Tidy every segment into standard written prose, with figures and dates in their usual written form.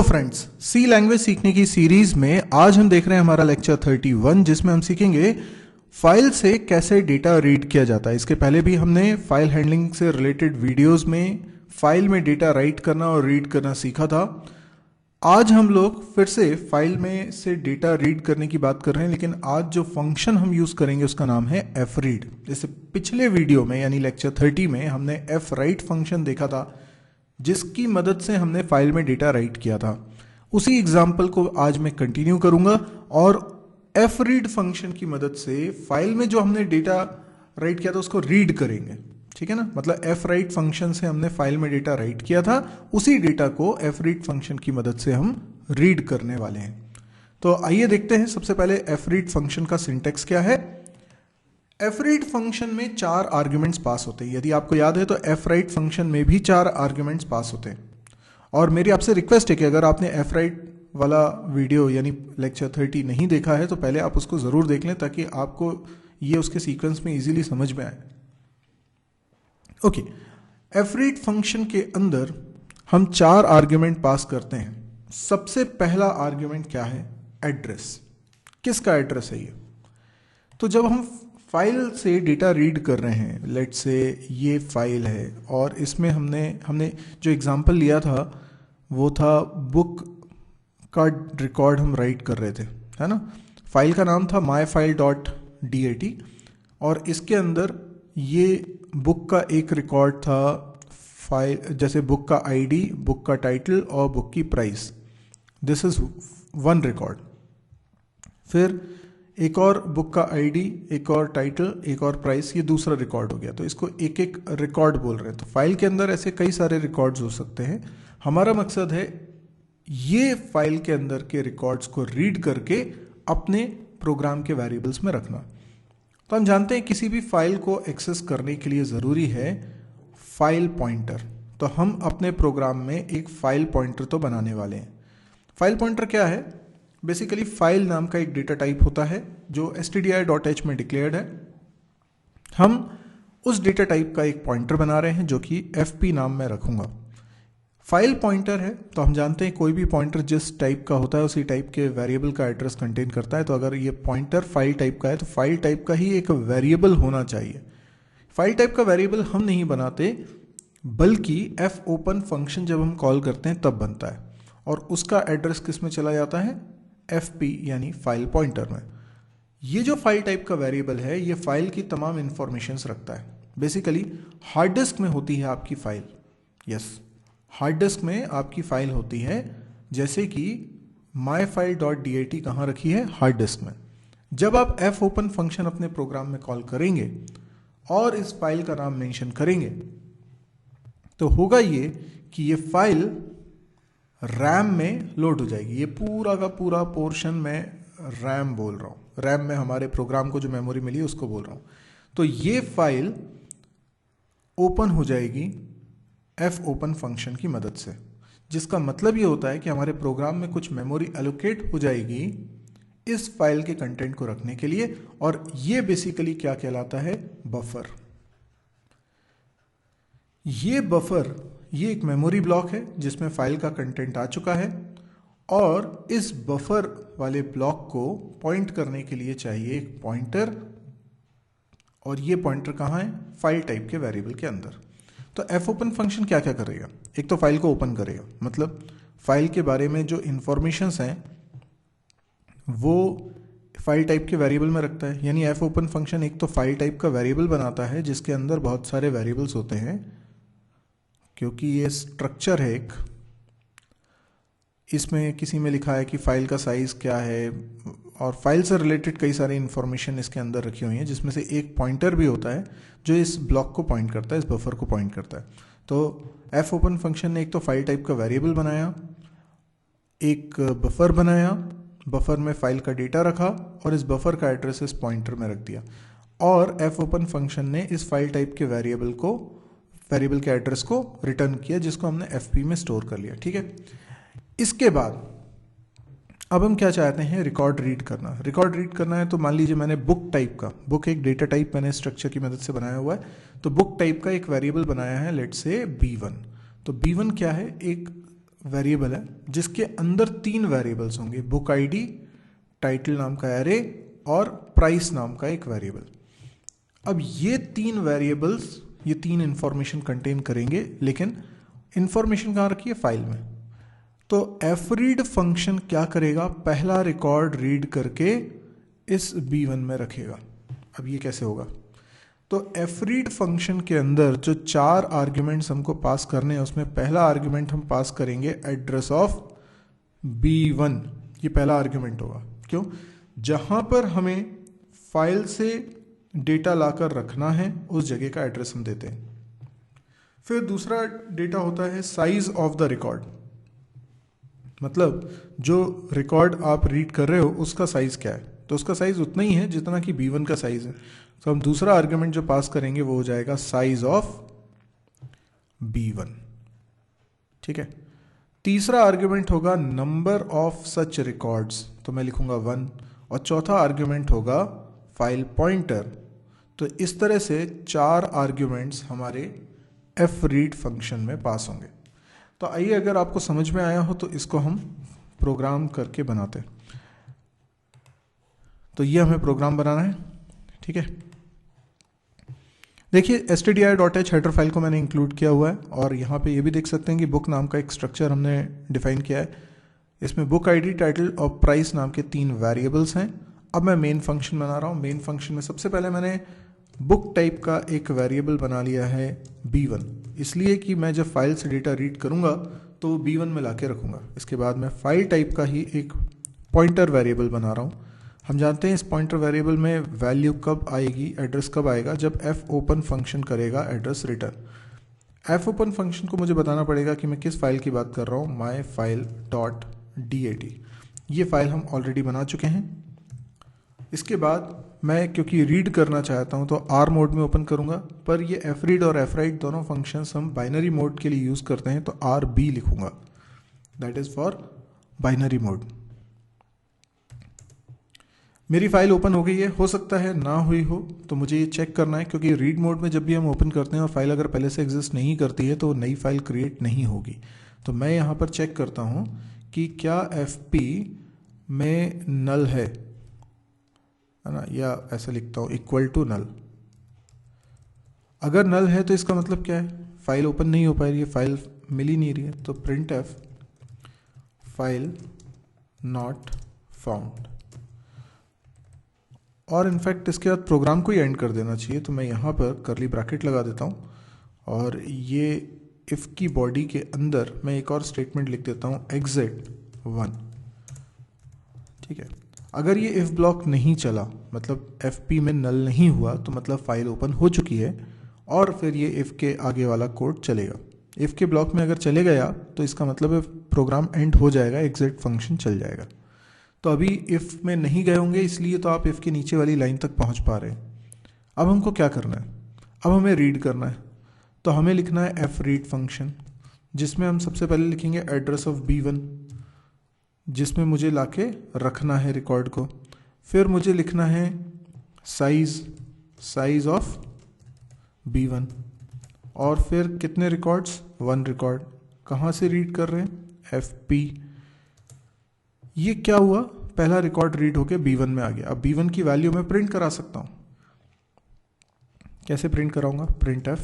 Hello friends, सी language सीखने की series में आज हम देख रहे हैं हमारा लेक्चर 31 जिसमें हम सीखेंगे फाइल से कैसे डेटा रीड किया जाता है। इसके पहले भी हमने फाइल हैंडलिंग से रिलेटेड वीडियोस में फाइल में डेटा राइट करना और रीड करना सीखा था। आज हम लोग फिर से फाइल में से डेटा रीड करने की बात कर रहे हैं, लेकिन आज जो फंक्शन हम यूज करेंगे उसका नाम है fread। जैसे पिछले वीडियो में यानी लेक्चर 30 में हमने fwrite फंक्शन देखा था जिसकी मदद से हमने फाइल में डेटा राइट किया था। उसी एग्जाम्पल को आज मैं कंटिन्यू करूंगा और fread फंक्शन की मदद से फाइल में जो हमने डेटा राइट किया था उसको रीड करेंगे। ठीक है ना, मतलब fwrite फंक्शन से हमने फाइल में डेटा राइट किया था, उसी डेटा को fread फंक्शन की मदद से हम रीड करने वाले हैं। तो आइए देखते हैं सबसे पहले fread फंक्शन का सिंटेक्स क्या है। fread फंक्शन में 4 आर्ग्यूमेंट्स पास होते हैं। यदि आपको याद है तो fwrite फंक्शन में भी 4 आर्ग्यूमेंट्स पास होते हैं। और मेरी आपसे रिक्वेस्ट है कि अगर आपने fwrite वाला वीडियो यानी लेक्चर 30 नहीं देखा है तो पहले आप उसको ज़रूर देख लें ताकि आपको ये उसके सीक्वेंस में इजीली समझ में आए। ओके, fwrite फंक्शन के अंदर हम 4 आर्ग्यूमेंट पास करते हैं। सबसे पहला आर्ग्यूमेंट क्या है? एड्रेस। किसका एड्रेस है ये? तो जब हम फाइल से डेटा रीड कर रहे हैं, लेट्स से ये फाइल है और इसमें हमने जो एग्जांपल लिया था वो था बुक का रिकॉर्ड हम राइट कर रहे थे, है ना। फाइल का नाम था myfile.dat और इसके अंदर ये बुक का एक रिकॉर्ड था। फाइल जैसे बुक का आईडी, बुक का टाइटल और बुक की price, this is one record. फिर एक और बुक का आईडी, एक और टाइटल, एक और प्राइस, ये दूसरा रिकॉर्ड हो गया। तो इसको एक एक रिकॉर्ड बोल रहे हैं। तो फाइल के अंदर ऐसे कई सारे रिकॉर्ड्स हो सकते हैं। हमारा मकसद है ये फाइल के अंदर के रिकॉर्ड्स को रीड करके अपने प्रोग्राम के वेरिएबल्स में रखना। तो हम जानते हैं किसी भी फाइल को एक्सेस करने के लिए ज़रूरी है फाइल पॉइंटर। तो हम अपने प्रोग्राम में एक फाइल पॉइंटर तो बनाने वाले हैं। फाइल पॉइंटर क्या है? बेसिकली फाइल नाम का एक डेटा टाइप होता है जो stdio.h में डिक्लेयर्ड है। हम उस डेटा टाइप का एक पॉइंटर बना रहे हैं जो कि fp नाम में रखूंगा। फाइल पॉइंटर है तो हम जानते हैं कोई भी पॉइंटर जिस टाइप का होता है उसी टाइप के वेरिएबल का एड्रेस कंटेन करता है। तो अगर ये पॉइंटर फाइल टाइप का है तो फाइल टाइप का ही एक वेरिएबल होना चाहिए। फाइल टाइप का वेरिएबल हम नहीं बनाते बल्कि fopen फंक्शन जब हम कॉल करते हैं तब बनता है और उसका एड्रेस किस में चला जाता है? fp यानी फाइल पॉइंटर में। ये जो फाइल टाइप का वेरिएबल है ये फाइल की तमाम इंफॉर्मेशंस रखता है। बेसिकली हार्ड डिस्क में होती है आपकी फाइल। यस, हार्ड डिस्क में आपकी फाइल होती है। जैसे कि myfile.dat कहाँ रखी है? हार्ड डिस्क में। जब आप fopen फंक्शन अपने प्रोग्राम में कॉल करेंगे और इस फाइल का नाम मेंशन करेंगे तो होगा ये कि ये फाइल रैम में लोड हो जाएगी। ये पूरा का पूरा पोर्शन मैं रैम बोल रहा हूँ, रैम में हमारे प्रोग्राम को जो मेमोरी मिली उसको बोल रहा हूँ। तो ये फाइल ओपन हो जाएगी fopen फंक्शन की मदद से, जिसका मतलब ये होता है कि हमारे प्रोग्राम में कुछ मेमोरी एलोकेट हो जाएगी इस फाइल के कंटेंट को रखने के लिए। और ये बेसिकली क्या कहलाता है? बफर। ये बफर ये एक मेमोरी ब्लॉक है जिसमें फाइल का कंटेंट आ चुका है और इस बफर वाले ब्लॉक को पॉइंट करने के लिए चाहिए एक पॉइंटर। और ये पॉइंटर कहाँ है? फाइल टाइप के वेरिएबल के अंदर। तो fopen फंक्शन क्या क्या करेगा? एक तो फाइल को ओपन करेगा, मतलब फाइल के बारे में जो इंफॉर्मेशंस हैं वो फाइल टाइप के वेरिएबल में रखता है। यानी fopen फंक्शन एक तो फाइल टाइप का वेरिएबल बनाता है जिसके अंदर बहुत सारे वेरिएबल्स होते हैं, क्योंकि ये स्ट्रक्चर है एक। इसमें किसी में लिखा है कि फाइल का साइज क्या है और फाइल से रिलेटेड कई सारी इंफॉर्मेशन इसके अंदर रखी हुई है, जिसमें से एक पॉइंटर भी होता है जो इस ब्लॉक को पॉइंट करता है, इस बफर को पॉइंट करता है। तो fopen फंक्शन ने एक तो फाइल टाइप का वेरिएबल बनाया, एक बफर बनाया, बफर में फाइल का डेटा रखा और इस बफर का एड्रेस इस पॉइंटर में रख दिया। और fopen फंक्शन ने इस फाइल टाइप के वेरिएबल के एड्रेस को रिटर्न किया जिसको हमने fp में स्टोर कर लिया। ठीक है, इसके बाद अब हम क्या चाहते हैं? रिकॉर्ड रीड करना। रिकॉर्ड रीड करना है तो मान लीजिए मैंने बुक टाइप का, बुक एक डेटा टाइप मैंने स्ट्रक्चर की मदद से बनाया हुआ है, तो बुक टाइप का एक वेरिएबल बनाया है लेट्स से b1। तो b1 क्या है? एक वेरिएबल है जिसके अंदर 3 वेरिएबल्स होंगे, बुक आईडी, टाइटल नाम का एरे और प्राइस नाम का एक वेरिएबल। अब ये 3 वेरिएबल्स ये 3 इंफॉर्मेशन कंटेन करेंगे, लेकिन इंफॉर्मेशन कहाँ रखी है? फाइल में। तो fread फंक्शन क्या करेगा? पहला रिकॉर्ड रीड करके इस b1 में रखेगा। अब ये कैसे होगा? तो fread फंक्शन के अंदर जो 4 आर्ग्यूमेंट्स हमको पास करने हैं, उसमें पहला आर्ग्यूमेंट हम पास करेंगे एड्रेस ऑफ b1। ये पहला आर्ग्यूमेंट होगा। क्यों? जहां पर हमें फाइल से डेटा लाकर रखना है उस जगह का एड्रेस हम देते हैं। फिर दूसरा डेटा होता है साइज ऑफ द रिकॉर्ड, मतलब जो रिकॉर्ड आप रीड कर रहे हो उसका साइज क्या है। तो उसका साइज उतना ही है जितना कि b1 का साइज है। तो हम दूसरा आर्ग्यूमेंट जो पास करेंगे वो हो जाएगा साइज ऑफ b1। ठीक है। तीसरा आर्ग्यूमेंट होगा नंबर ऑफ सच रिकॉर्ड्स, तो मैं लिखूंगा 1। और चौथा आर्ग्यूमेंट होगा फाइल पॉइंटर। तो इस तरह से 4 आर्ग्यूमेंट्स हमारे fread फंक्शन में पास होंगे। तो आइए, अगर आपको समझ में आया हो तो इसको हम प्रोग्राम करके बनाते हैं। तो ये हमें प्रोग्राम बनाना है। ठीक है। देखिए stdio.h हेडर फाइल को मैंने इंक्लूड किया हुआ है, और यहाँ पे ये भी देख सकते हैं कि बुक नाम का एक स्ट्रक्चर हमने डिफाइन किया है। इसमें बुक आईडी, टाइटल और प्राइस नाम के 3 वेरिएबल्स हैं। अब मैं मेन फंक्शन बना रहा हूँ। मेन फंक्शन में सबसे पहले मैंने बुक टाइप का एक वेरिएबल बना लिया है b1, इसलिए कि मैं जब फाइल से डेटा रीड करूँगा तो वो b1 में ला के रखूँगा। इसके बाद मैं फाइल टाइप का ही एक पॉइंटर वेरिएबल बना रहा हूँ। हम जानते हैं इस पॉइंटर वेरिएबल में वैल्यू कब आएगी, एड्रेस कब आएगा? जब fopen फंक्शन करेगा एड्रेस रिटर्न। fopen फंक्शन को मुझे बताना पड़ेगा कि मैं किस फाइल की बात कर रहा हूँ, myfile.dat। ये फाइल हम ऑलरेडी बना चुके हैं। इसके बाद मैं क्योंकि रीड करना चाहता हूँ तो R मोड में ओपन करूँगा, पर ये fread और fwrite दोनों फंक्शंस हम बाइनरी मोड के लिए यूज़ करते हैं, तो RB लिखूँगा, that is for binary mode. मेरी फाइल ओपन हो गई है। हो सकता है ना हुई हो, तो मुझे ये चेक करना है, क्योंकि रीड मोड में जब भी हम ओपन करते हैं और फाइल अगर पहले से एग्जिस्ट नहीं करती है तो नई फाइल क्रिएट नहीं होगी। तो मैं यहाँ पर चेक करता हूँ कि क्या fp में नल है ना, या ऐसा लिखता हूँ इक्वल टू नल। अगर नल है तो इसका मतलब क्या है? फाइल ओपन नहीं हो पा रही है, फाइल मिल ही नहीं रही है। तो printf फाइल नॉट फाउंड, और इनफैक्ट इसके बाद प्रोग्राम को ही एंड कर देना चाहिए। तो मैं यहाँ पर करली ब्रैकेट लगा देता हूँ, और ये इफ़ की बॉडी के अंदर मैं एक और स्टेटमेंट लिख देता हूँ exit1। ठीक है। अगर ये इफ़ ब्लॉक नहीं चला, मतलब fp में नल नहीं हुआ, तो मतलब फाइल ओपन हो चुकी है, और फिर ये इफ़ के आगे वाला कोड चलेगा। इफ़ के ब्लॉक में अगर चले गया तो इसका मतलब प्रोग्राम एंड हो जाएगा, एग्जिट फंक्शन चल जाएगा। तो अभी इफ़ में नहीं गए होंगे, इसलिए तो आप इफ़ की नीचे वाली लाइन तक पहुंच पा रहे हैं। अब हमको क्या करना है? अब हमें रीड करना है। तो हमें लिखना है fread फंक्शन, जिसमें हम सबसे पहले लिखेंगे एड्रेस ऑफ b1, जिसमें मुझे लाके रखना है रिकॉर्ड को। फिर मुझे लिखना है साइज ऑफ b1, और फिर कितने रिकॉर्ड्स? 1 रिकॉर्ड। कहाँ से रीड कर रहे हैं? fp। ये क्या हुआ? पहला रिकॉर्ड रीड होके b1 में आ गया। अब b1 की वैल्यू मैं प्रिंट करा सकता हूँ। कैसे प्रिंट कराऊंगा? printf,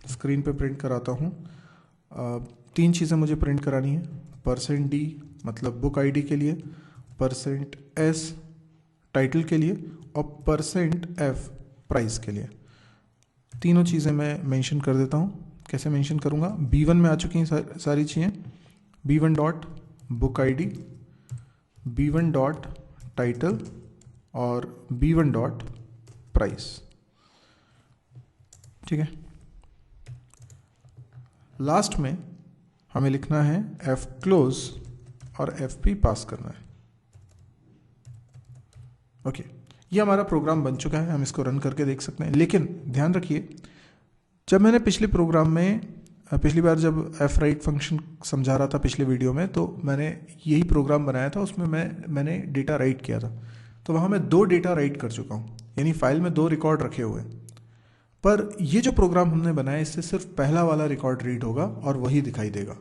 स्क्रीन पे प्रिंट कराता हूँ। 3 चीज़ें मुझे प्रिंट करानी है। %d मतलब बुक आईडी के लिए, %s टाइटल के लिए, और %f प्राइस के लिए। तीनों चीज़ें मैं मेंशन कर देता हूँ। कैसे मेंशन करूँगा? b1 में आ चुकी हैं सारी चीज़ें। b1 dot book ID, b1 dot title और b1 डॉट प्राइस। ठीक है। लास्ट में हमें लिखना है f क्लोज और fp पास करना है। ओके, ये हमारा प्रोग्राम बन चुका है। हम इसको रन करके देख सकते हैं। लेकिन ध्यान रखिए, जब मैंने पिछली बार जब fwrite फंक्शन समझा रहा था पिछले वीडियो में, तो मैंने यही प्रोग्राम बनाया था। उसमें मैंने डेटा राइट किया था। तो वहाँ मैं 2 डेटा राइट कर चुका हूँ, यानी फाइल में 2 रिकॉर्ड रखे हुए हैं। पर ये जो प्रोग्राम हमने बनाया, इससे सिर्फ पहला वाला रिकॉर्ड रीड होगा और वही दिखाई देगा।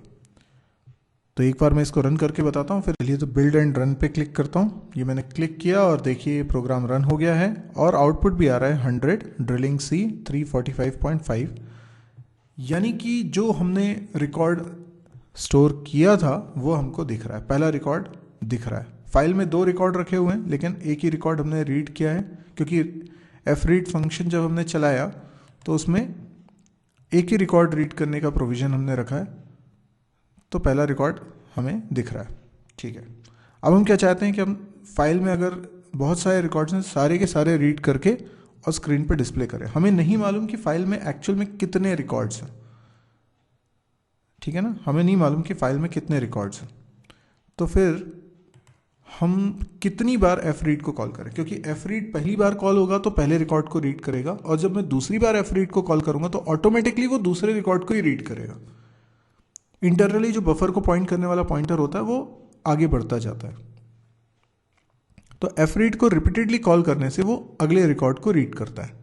तो तो एक बार मैं इसको रन करके बताता हूँ, फिर चलिए तो बिल्ड एंड रन पे क्लिक करता हूँ। ये मैंने क्लिक किया और देखिए प्रोग्राम रन हो गया है और आउटपुट भी आ रहा है 100 ड्रिलिंग सी 345.5, यानी कि जो हमने रिकॉर्ड स्टोर किया था वो हमको दिख रहा है, पहला रिकॉर्ड दिख रहा है। फाइल में 2 रिकॉर्ड रखे हुए हैं लेकिन एक ही रिकॉर्ड हमने रीड किया है, क्योंकि एफ रीड फंक्शन जब हमने चलाया तो उसमें एक ही रिकॉर्ड रीड करने का प्रोविज़न हमने रखा है, तो पहला रिकॉर्ड हमें दिख रहा है। ठीक है, अब हम क्या चाहते हैं कि हम फाइल में अगर बहुत सारे रिकॉर्ड्स हैं सारे के सारे रीड करके और स्क्रीन पे डिस्प्ले करें। हमें नहीं मालूम कि फाइल में एक्चुअल में कितने रिकॉर्ड्स हैं, ठीक है ना, हमें नहीं मालूम कि फाइल में कितने रिकॉर्ड्स हैं। तो फिर हम कितनी बार एफ रीड को कॉल करें, क्योंकि एफ रीड पहली बार कॉल होगा तो पहले रिकॉर्ड को रीड करेगा, और जब मैं दूसरी बार एफ रीड को कॉल करूंगा तो ऑटोमेटिकली वो दूसरे रिकॉर्ड को ही रीड करेगा। इंटरनली जो बफर को पॉइंट करने वाला पॉइंटर होता है वो आगे बढ़ता जाता है। तो एफ रीड को रिपीटेडली कॉल करने से वो अगले रिकॉर्ड को रीड करता है।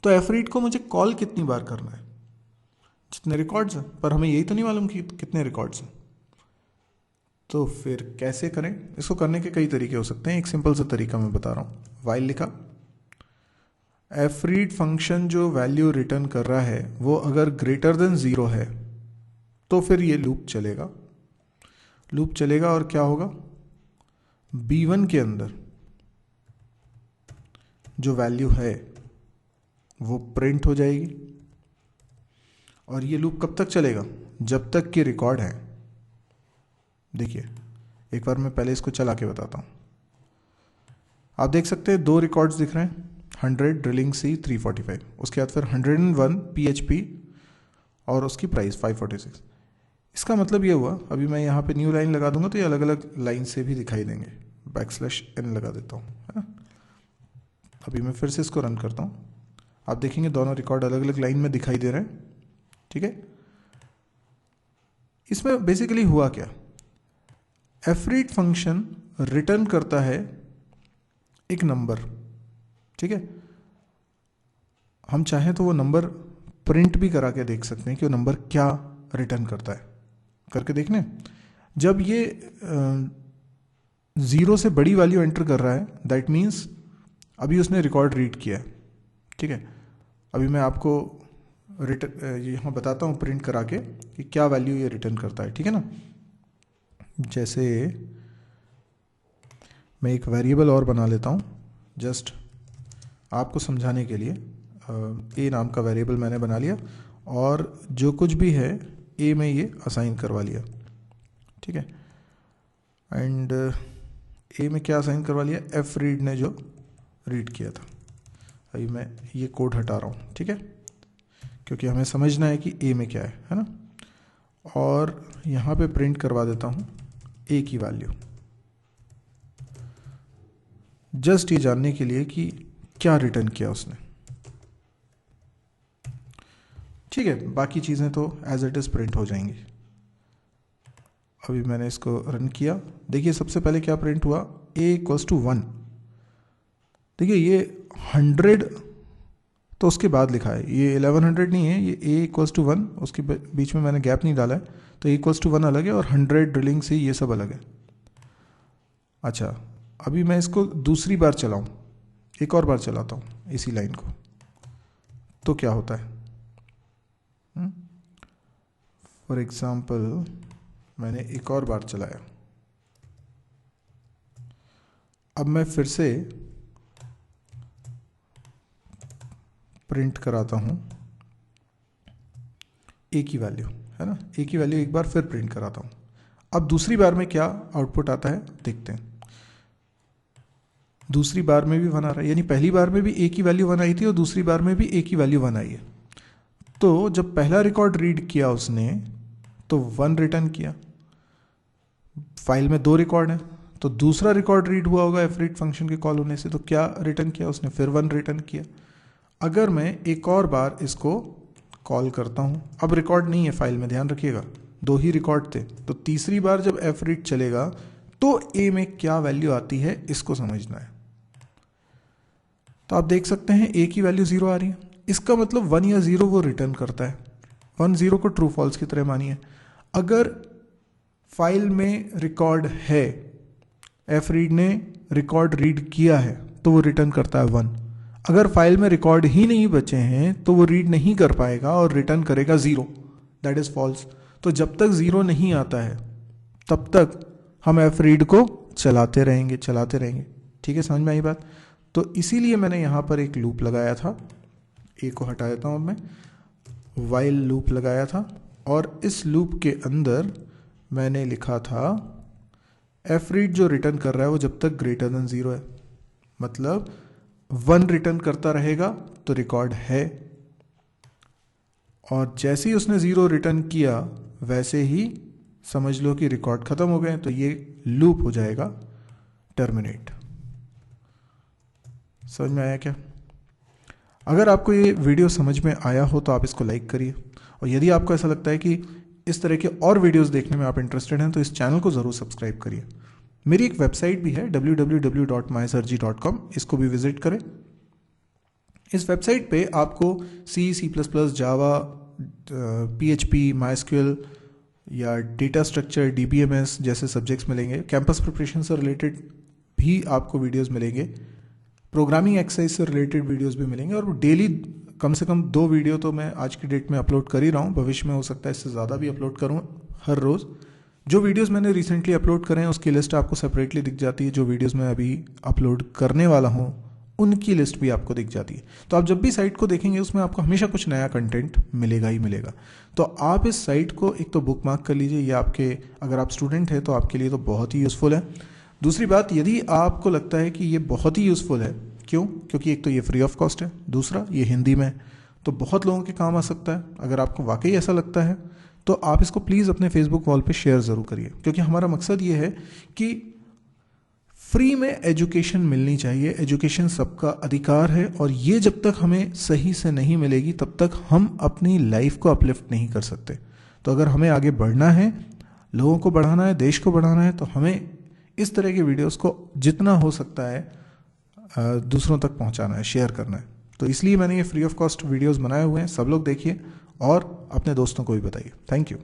तो एफ रीड को मुझे कॉल कितनी बार करना है, जितने रिकॉर्ड्स हैं, पर हमें यही तो नहीं मालूम कि कितने रिकॉर्ड्स हैं। तो फिर कैसे करें इसको? करने के कई तरीके हो सकते हैं, एक सिंपल सा तरीका मैं बता रहा हूँ। वाइल लिखा, एफ रीड फंक्शन जो वैल्यू रिटर्न कर रहा है वो अगर ग्रेटर देन 0 है तो फिर ये लूप चलेगा। लूप चलेगा और क्या होगा, B1 के अंदर जो वैल्यू है वो प्रिंट हो जाएगी। और ये लूप कब तक चलेगा? जब तक कि रिकॉर्ड है। देखिए एक बार मैं पहले इसको चला के बताता हूँ। आप देख सकते हैं 2 रिकॉर्ड्स दिख रहे हैं, 100 ड्रिलिंग सी 345, उसके बाद फिर 101 PHP और उसकी प्राइस 546। इसका मतलब ये हुआ, अभी मैं यहाँ पे न्यू लाइन लगा दूंगा तो ये अलग अलग लाइन से भी दिखाई देंगे। \n लगा देता हूँ, है ना। अभी मैं फिर से इसको रन करता हूँ, आप देखेंगे दोनों रिकॉर्ड अलग अलग लाइन में दिखाई दे रहे हैं। ठीक है, इसमें बेसिकली हुआ क्या, एफ रीड फंक्शन रिटर्न करता है एक नंबर। ठीक है, हम चाहें तो वो नंबर प्रिंट भी करा के देख सकते हैं कि वो नंबर क्या रिटर्न करता है, करके देखने। जब ये 0 से बड़ी वैल्यू एंटर कर रहा है दैट मीन्स अभी उसने रिकॉर्ड रीड किया है। ठीक है, अभी मैं आपको यहाँ बताता हूँ प्रिंट करा के कि क्या वैल्यू ये रिटर्न करता है। ठीक है ना, जैसे मैं एक वेरिएबल और बना लेता हूँ जस्ट आपको समझाने के लिए। ए नाम का वेरिएबल मैंने बना लिया और जो कुछ भी है ए में ये असाइन करवा लिया। ठीक है, एंड ए में क्या असाइन करवा लिया, एफ रीड ने जो रीड किया था। अभी मैं ये कोड हटा रहा हूँ, ठीक है, क्योंकि हमें समझना है कि ए में क्या है ना। और यहाँ पे प्रिंट करवा देता हूँ ए की वैल्यू, जस्ट ये जानने के लिए कि क्या रिटर्न किया उसने। ठीक है, बाकी चीज़ें तो एज इट इज़ प्रिंट हो जाएंगी। अभी मैंने इसको रन किया, देखिए सबसे पहले क्या प्रिंट हुआ, a = 1। देखिए ये 100 तो उसके बाद लिखा है, ये 1100 नहीं है, ये a = 1, उसके बीच में मैंने गैप नहीं डाला है, तो a = 1 अलग है और 100 ड्रिलिंग से ये सब अलग है। अच्छा, अभी मैं इसको दूसरी बार चलाऊं, एक और बार चलाता हूँ इसी लाइन को, तो क्या होता है। फॉर एग्जाम्पल मैंने एक और बार चलाया, अब मैं फिर से प्रिंट कराता हूं ए की वैल्यू, है ना, ए की वैल्यू एक बार फिर प्रिंट कराता हूं। अब दूसरी बार में क्या आउटपुट आता है देखते हैं। दूसरी बार में भी 1 आ रहा है, यानी पहली बार में भी ए की वैल्यू 1 आई थी और दूसरी बार में भी ए की वैल्यू 1 आई है। तो जब पहला रिकॉर्ड रीड किया उसने तो 1 रिटर्न किया। फाइल में 2 रिकॉर्ड हैं तो दूसरा रिकॉर्ड रीड हुआ होगा एफ रीड फंक्शन के कॉल होने से, तो क्या रिटर्न किया उसने, फिर 1 रिटर्न किया। अगर मैं एक और बार इसको कॉल करता हूं, अब रिकॉर्ड नहीं है फाइल में, ध्यान रखिएगा 2 ही रिकॉर्ड थे, तो तीसरी बार जब एफ रीड चलेगा तो ए में क्या वैल्यू आती है इसको समझना है। तो आप देख सकते हैं ए की वैल्यू 0 आ रही है, इसका मतलब 1 या 0 वो रिटर्न करता है। 1 0 को ट्रू फॉल्स की तरह मानिए। अगर फाइल में रिकॉर्ड है, एफ रीड ने रिकॉर्ड रीड किया है तो वो रिटर्न करता है 1। अगर फाइल में रिकॉर्ड ही नहीं बचे हैं तो वो रीड नहीं कर पाएगा और रिटर्न करेगा 0, दैट इज फॉल्स। तो जब तक 0 नहीं आता है तब तक हम एफ रीड को चलाते रहेंगे। ठीक है, समझ में आई बात? तो इसीलिए मैंने यहाँ पर एक लूप लगाया था, ए को हटा देता हूँ अब मैं, वाइल लूप लगाया था, और इस लूप के अंदर मैंने लिखा था एफ रीड जो रिटर्न कर रहा है वो जब तक ग्रेटर देन 0 है, मतलब 1 रिटर्न करता रहेगा तो रिकॉर्ड है, और जैसे ही उसने 0 रिटर्न किया वैसे ही समझ लो कि रिकॉर्ड खत्म हो गए, तो ये लूप हो जाएगा टर्मिनेट। समझ में आया क्या? अगर आपको ये वीडियो समझ में आया हो तो आप इसको लाइक करिए, और यदि आपको ऐसा लगता है कि इस तरह के और वीडियोस देखने में आप इंटरेस्टेड हैं तो इस चैनल को ज़रूर सब्सक्राइब करिए। मेरी एक वेबसाइट भी है www.mysirji.com, इसको भी विजिट करें। इस वेबसाइट पे आपको C, C++, जावा, PHP, MySQL या डेटा स्ट्रक्चर, DBMS जैसे सब्जेक्ट्स मिलेंगे। कैंपस प्रिपरेशन से रिलेटेड भी आपको वीडियोस मिलेंगे, प्रोग्रामिंग एक्सरसाइज से रिलेटेड वीडियोस भी मिलेंगे, और डेली कम से कम 2 वीडियो तो मैं आज की डेट में अपलोड कर ही रहा हूँ। भविष्य में हो सकता है इससे ज़्यादा भी अपलोड करूँ हर रोज़। जो वीडियोस मैंने रिसेंटली अपलोड करे हैं उसकी लिस्ट आपको सेपरेटली दिख जाती है, जो वीडियोस मैं अभी अपलोड करने वाला हूँ उनकी लिस्ट भी आपको दिख जाती है। तो आप जब भी साइट को देखेंगे उसमें आपको हमेशा कुछ नया कंटेंट मिलेगा ही मिलेगा। तो आप इस साइट को एक तो बुक मार्क कर लीजिए, ये आपके, अगर आप स्टूडेंट हैं तो आपके लिए तो बहुत ही यूज़फुल है। दूसरी बात, यदि आपको लगता है कि ये बहुत ही यूज़फुल है, क्यों? क्योंकि एक तो ये फ्री ऑफ कॉस्ट है, दूसरा ये हिंदी में, तो बहुत लोगों के काम आ सकता है। अगर आपको वाकई ऐसा लगता है तो आप इसको प्लीज़ अपने फेसबुक वॉल पे शेयर ज़रूर करिए, क्योंकि हमारा मकसद ये है कि फ्री में एजुकेशन मिलनी चाहिए। एजुकेशन सबका अधिकार है, और ये जब तक हमें सही से नहीं मिलेगी तब तक हम अपनी लाइफ को अपलिफ्ट नहीं कर सकते। तो अगर हमें आगे बढ़ना है, लोगों को बढ़ाना है, देश को बढ़ाना है, तो हमें इस तरह के वीडियोस को जितना हो सकता है दूसरों तक पहुंचाना है, शेयर करना है। तो इसलिए मैंने ये फ्री ऑफ कॉस्ट वीडियोस बनाए हुए हैं, सब लोग देखिए और अपने दोस्तों को भी बताइए। Thank you.